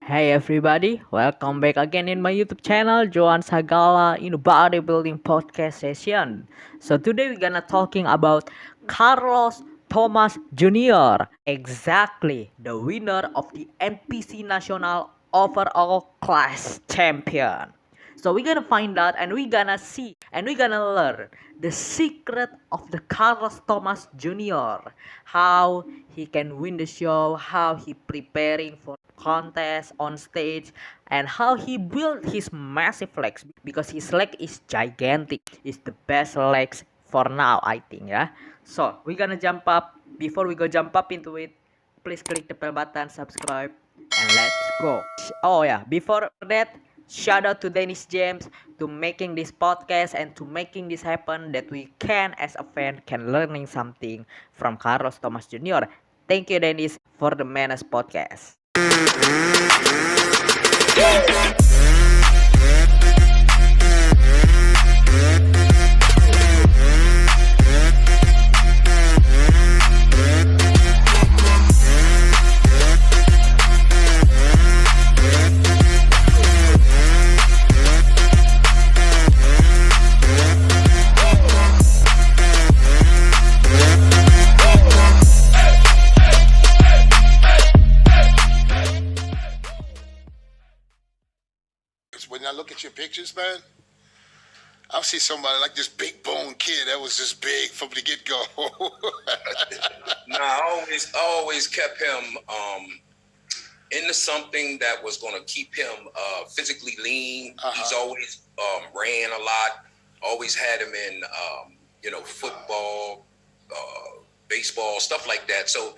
Hey everybody, welcome back again in my YouTube channel, Joan Sagala in Bodybuilding Podcast Session. So today we're gonna talking about Carlos Thomas Jr. Exactly, the winner of the NPC National Overall Class Champion. So we're gonna find out and we're gonna see and we're gonna learn the secret of the Carlos Thomas Jr. How he can win the show, how he preparing for contest on stage, and how he built his massive legs because his leg is gigantic. It's the best legs for now, I think. Yeah. So we're gonna jump up. Before we go jump up into it, please click the bell button, subscribe, and let's go. Oh yeah, before that, shout out to Dennis James to making this podcast and to making this happen that we can as a fan can learning something from Carlos Thomas Jr. Thank you Dennis for the Menace podcast. When I look at your pictures, man, I see somebody like this big bone kid that was just big from the get go. I always kept him into something that was going to keep him physically lean. He's always ran a lot. Always had him in football, baseball, stuff like that. So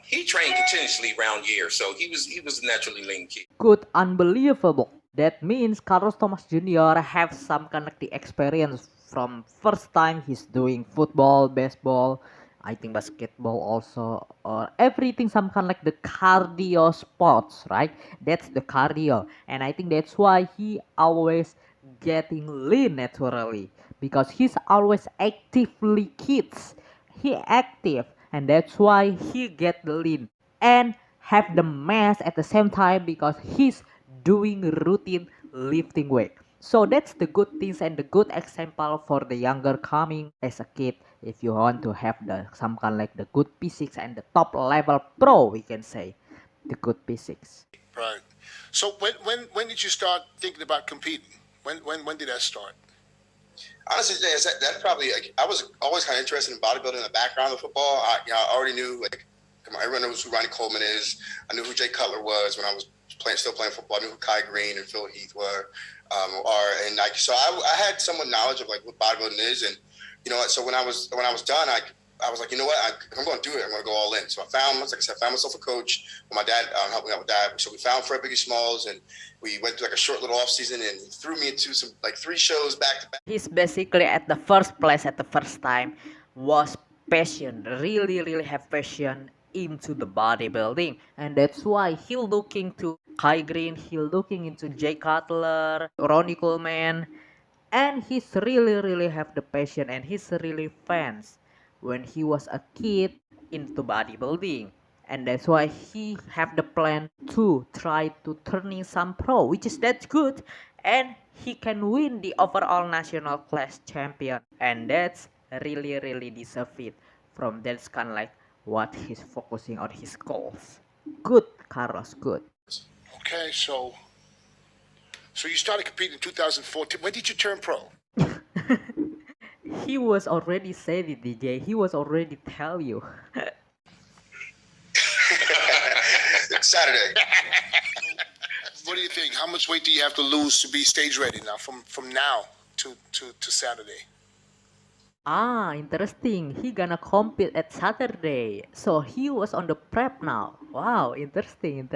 he trained continuously around years. So he was a naturally lean kid. Good, unbelievable. That means Carlos Thomas Jr. have some kind of the experience from first time he's doing football, baseball, I think basketball also, or everything some kind like the cardio sports, right? That's the cardio, and I think that's why he always getting lean naturally because he's always actively kids. He active, and that's why he get the lean and have the mass at the same time because he's doing routine lifting weight. So that's the good things and the good example for the younger coming as a kid if you want to have the some kind like the good physics and the top level pro, we can say the good physics. Right. So when did you start thinking about competing? When did that start? Honestly, that probably I was always kind of interested in bodybuilding in the background of football. I already knew everyone knows who Ronnie Coleman is. I knew who Jay Cutler was when I was still playing football. I knew who Kai Green and Phil Heath were, so I had somewhat knowledge of what bodybuilding is, and so when I was done, I was like, you know what, I'm going to do it. I'm going to go all in. So I found myself a coach. My dad helped me out with that. So we found Fred Biggie Smalls, and we went through a short little off season, and he threw me into some 3 shows back to back. He's basically at the first place at the first time was passion, really have passion into the bodybuilding, and that's why he looking to Kai Green, he looking into Jay Cutler, Ronnie Coleman, and he's really have the passion and he's really fans when he was a kid into bodybuilding, and that's why he have the plan to try to turning some pro, which is that's good, and he can win the overall national class champion, and that's really deserve it from that's kind of like what he's focusing on his goals. Good, Carlos, good. Okay, so you started competing in 2014. When did you turn pro? He was already said it, DJ. He was already tell you. Saturday. What do you think? How much weight do you have to lose to be stage ready now? From now to Saturday. Interesting. He gonna compete at Saturday. So he was on the prep now. Wow, interesting.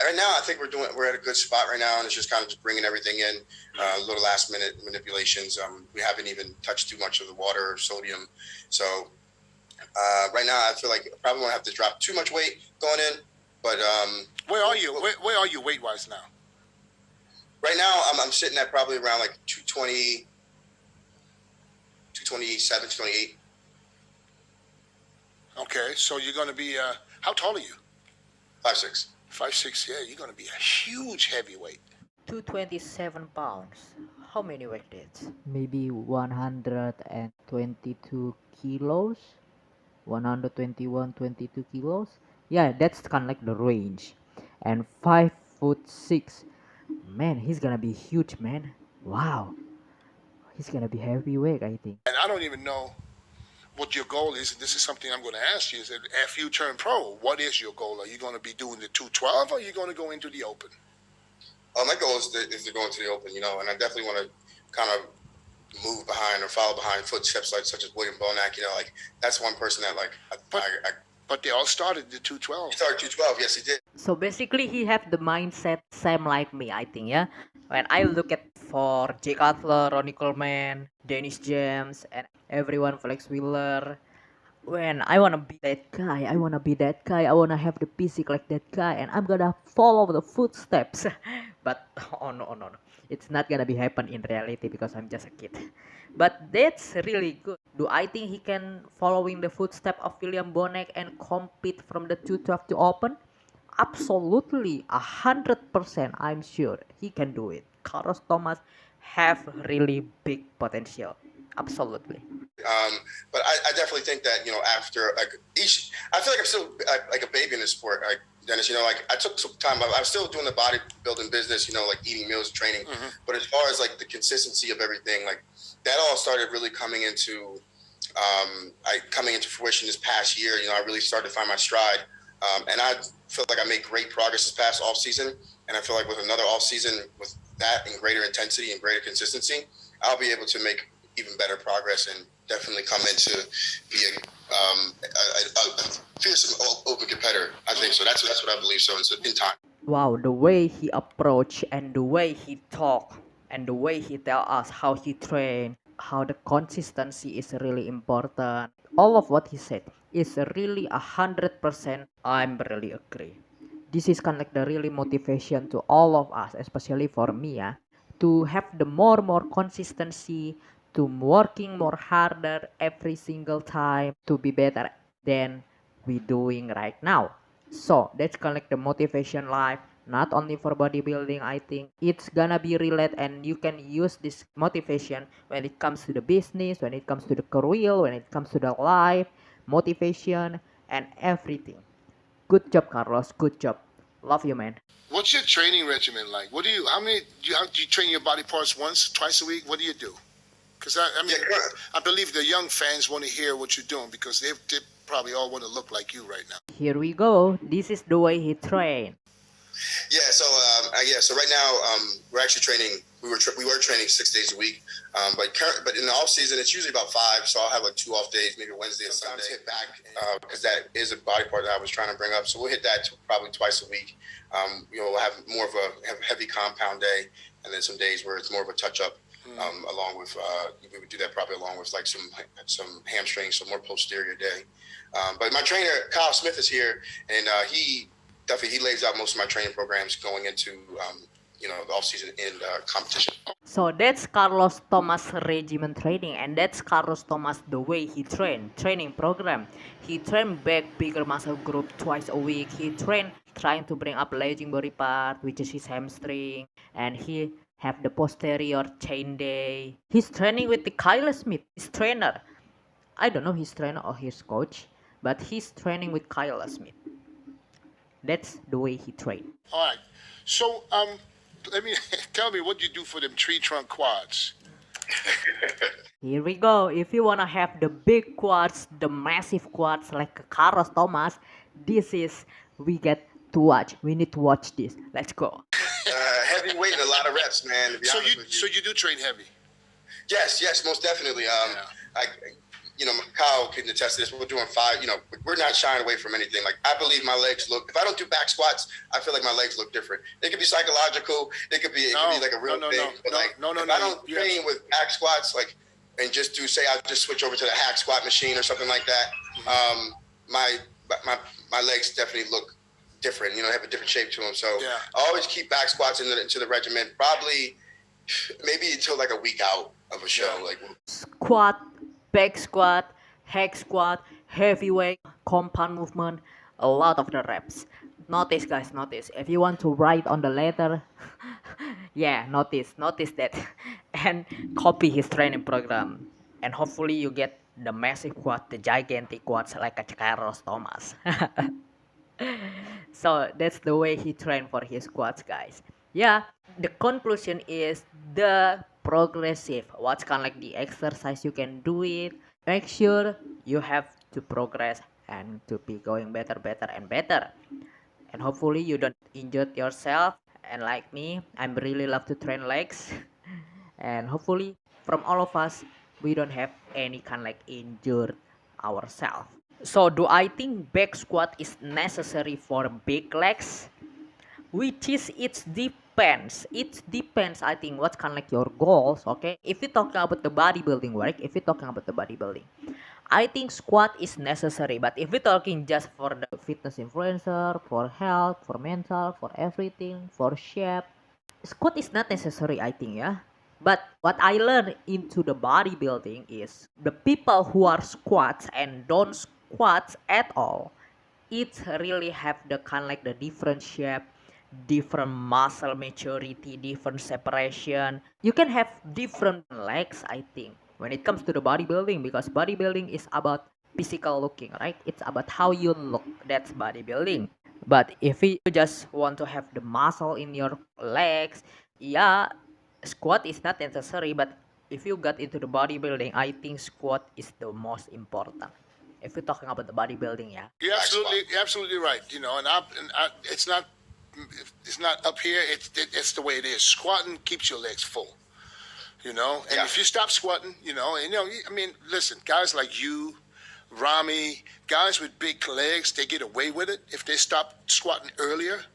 Right now, I think we're at a good spot right now, and it's just kind of just bringing everything in, little last minute manipulations. We haven't even touched too much of the water or sodium, so right now I feel like I probably won't have to drop too much weight going in. But where are you? Where are you weight wise now? Right now, I'm sitting at probably around 220, 227, 228. Okay, so you're going to be, how tall are you? 5'6". 5'6", yeah, you're gonna be a huge heavyweight. 227 pounds. How many weight that's? Maybe 122 kilos. 121, 22 kilos. Yeah, that's kind of like the range. And 5'6". Man, he's gonna be huge, man. Wow. He's gonna be heavyweight, I think. And I don't even know what your goal is. And this is something I'm going to ask you: is that after you turn pro, what is your goal? Are you going to be doing the 212, or are you going to go into the open? My goal is to go into the open, and I definitely want to kind of move behind or follow behind footsteps such as William Bonac. Like that's one person that But they all started the 212. He started 212, yes, he did. So basically, he have the mindset same like me, I think, yeah. When I look at for Jay Cutler, Ronnie Coleman, Dennis James, and everyone, Flex Wheeler, when I wanna be that guy, I wanna be that guy, I wanna have the physique like that guy, and I'm gonna follow the footsteps. But oh no, no, no, it's not gonna be happen in reality because I'm just a kid. But that's really good. Do I think he can following the footstep of William Bonac and compete from the 212 to open? Absolutely, 100%. I'm sure he can do it. Carlos Thomas have really big potential. Absolutely. But I definitely think that after I feel like I'm still like a baby in this sport. Dennis, like I took some time. I'm still doing the bodybuilding business. Like eating meals, training. Mm-hmm. But as far as like the consistency of everything, like that all started really coming into fruition this past year. I really started to find my stride, and I feel like I made great progress this past off season. And I feel like with another off season with that and greater intensity and greater consistency, I'll be able to make even better progress and definitely come into be a fierce open competitor. I think so. That's what I believe. So it's in time. Wow, the way he approach and the way he talk and the way he tell us how he train, how the consistency is really important. All of what he said is really 100%. I'm really agree. This is kind of like the really motivation to all of us, especially for me, yeah, to have the more consistency, to working more harder every single time to be better than we doing right now. So that's kind of like the motivation life, not only for bodybuilding. I think it's gonna be related and you can use this motivation when it comes to the business, when it comes to the career, when it comes to the life, motivation and everything. Good job, Carlos. Good job. Love you, man. What's your training regimen like? Do you train your body parts once, twice a week? What do you do? Because I believe the young fans want to hear what you're doing because they probably all want to look like you right now. Here we go. This is the way he trained. Yeah. So So right now we're actually training. We were training 6 days a week. But in the off season it's usually about 5. So I'll have like 2 off days, maybe Wednesday and Sunday. Hit back because that is a body part that I was trying to bring up. So we'll hit that probably twice a week. We'll have more of a heavy compound day, and then some days where it's more of a touch up. Along with we would do that probably along with like some hamstrings, some more posterior day. But my trainer Kyle Smith is here, and he lays out most of my training programs going into the off season and competition. So that's Carlos Thomas regimen training, and that's Carlos Thomas the way he training program. He train back bigger muscle group twice a week. He train trying to bring up lagging body part, which is his hamstring, and he have the posterior chain day. He's training with the Kyle Smith, his trainer. I don't know his trainer or his coach, but he's training with Kyle Smith. That's the way he train. All right. So tell me what you do for them tree trunk quads. Here we go. If you wanna have the big quads, the massive quads like Carlos Thomas, this is we get to watch. We need to watch this. Let's go. Heavy weight and a lot of reps, man. To be honest with you. So you do train heavy? Yes, most definitely. Kyle can attest to this. We're doing 5. We're not shying away from anything. Like I believe my legs look. If I don't do back squats, I feel like my legs look different. It could be psychological. It could be like a real thing. But if I don't train with back squats, and just I'll just switch over to the hack squat machine or something like that. My legs definitely look different. Have a different shape to them. So I always keep back squats into the regimen. Probably maybe until like a week out of a show. Like Squat, back squat, hack squat, heavyweight, compound movement, a lot of the reps. Notice, guys, notice. If you want to write on the letter, yeah, notice that, and copy his training program, and hopefully you get the massive quad, the gigantic quads like a Carlos Thomas. So that's the way he trained for his quads, guys. Yeah, the conclusion is the progressive. What's kind of like the exercise you can do it. Make sure you have to progress and to be going better, better, and better. And hopefully you don't injure yourself. And like me, I'm really love to train legs. And hopefully from all of us, we don't have any kind like injured ourselves. So do I think back squat is necessary for big legs? Which is it depends. It depends, I think, what's kind of like your goals. Okay, if you're talking about the bodybuilding work, if you're talking about the bodybuilding, I think squat is necessary. But if we're talking just for the fitness influencer, for health, for mental, for everything, for shape, squat is not necessary, I think. Yeah, but what I learned into the bodybuilding is the people who are squats and don't squats at all, it really have the kind like the different shape, different muscle maturity, different separation. You can have different legs, I think, when it comes to the bodybuilding, because bodybuilding is about physical looking, right? It's about how you look. That's bodybuilding. But if you just want to have the muscle in your legs, yeah, squat is not necessary. But if you got into the bodybuilding, I think squat is the most important. If you're talking about the bodybuilding, yeah. You're absolutely right. You know, it's not up here. It's the way it is. Squatting keeps your legs full. You know, and if you stop squatting, I mean, listen, guys like you, Rami, guys with big legs, they get away with it if they stop squatting earlier.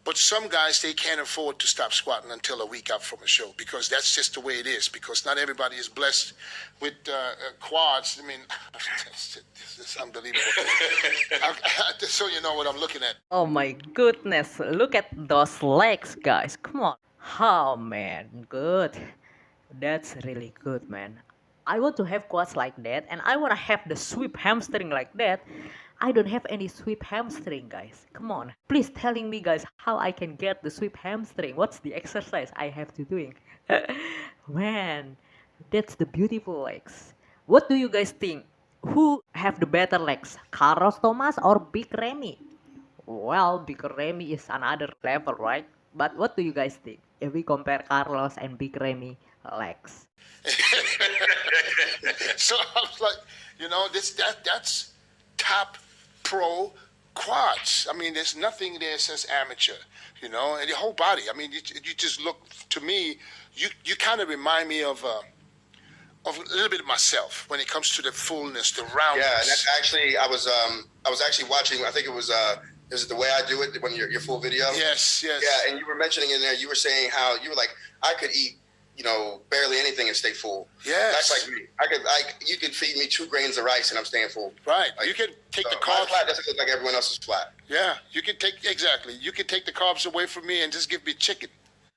But some guys, they can't afford to stop squatting until a week out from a show, because that's just the way it is, because not everybody is blessed with quads. I mean, it's unbelievable. So you know what I'm looking at. Oh my goodness, look at those legs, guys. Come on. Oh man, good. That's really good, man. I want to have quads like that, and I want to have the sweep hamstring like that. I don't have any sweep hamstring, guys. Come on. Please telling me, guys, how I can get the sweep hamstring. What's the exercise I have to doing? Man, that's the beautiful legs. What do you guys think? Who have the better legs, Carlos Thomas or Big Remy? Well, Big Remy is another level, right? But what do you guys think if we compare Carlos and Big Remy legs? So I was like, that's top pro quads. I mean, there's nothing there that says amateur, and your whole body. I mean, you just look, to me, you kind of remind me of a little bit of myself when it comes to the fullness, the roundness. Yeah, and that's actually, I was actually watching, I think it was The Way I Do It, when your full video. Yes. Yeah, and you were mentioning in there, you were saying how you were like, I could eat, barely anything and stay full. Yes. That's like me. You could feed me 2 grains of rice and I'm staying full. Right. Like, you can take the my carbs. flat doesn't look like everyone else's flat. Yeah, you can take the carbs away from me and just give me chicken.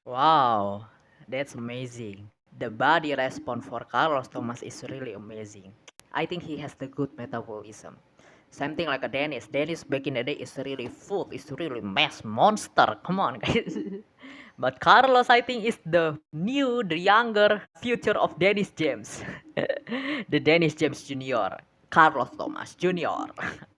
Wow, that's amazing. The body response for Carlos Thomas is really amazing. I think he has the good metabolism. Same thing like a Dennis. Dennis back in the day is really full, is really mass monster. Come on, guys. But Carlos, I think, is the younger future of Dennis James. The Dennis James Jr. Carlos Thomas Jr.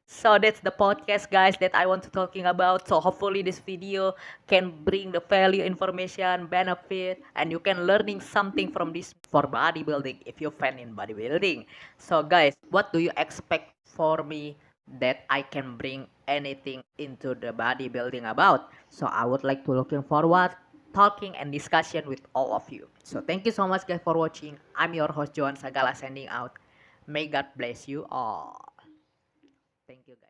So that's the podcast, guys, that I want to talking about. So hopefully this video can bring the value, information, benefit, and you can learning something from this for bodybuilding if you're fan in bodybuilding. So guys, what do you expect for me that I can bring anything into the bodybuilding about? So I would like to looking forward talking and discussion with all of you. So thank you so much, guys, for watching. I'm your host Joan Sagala, sending out. May God bless you all. Thank you, guys.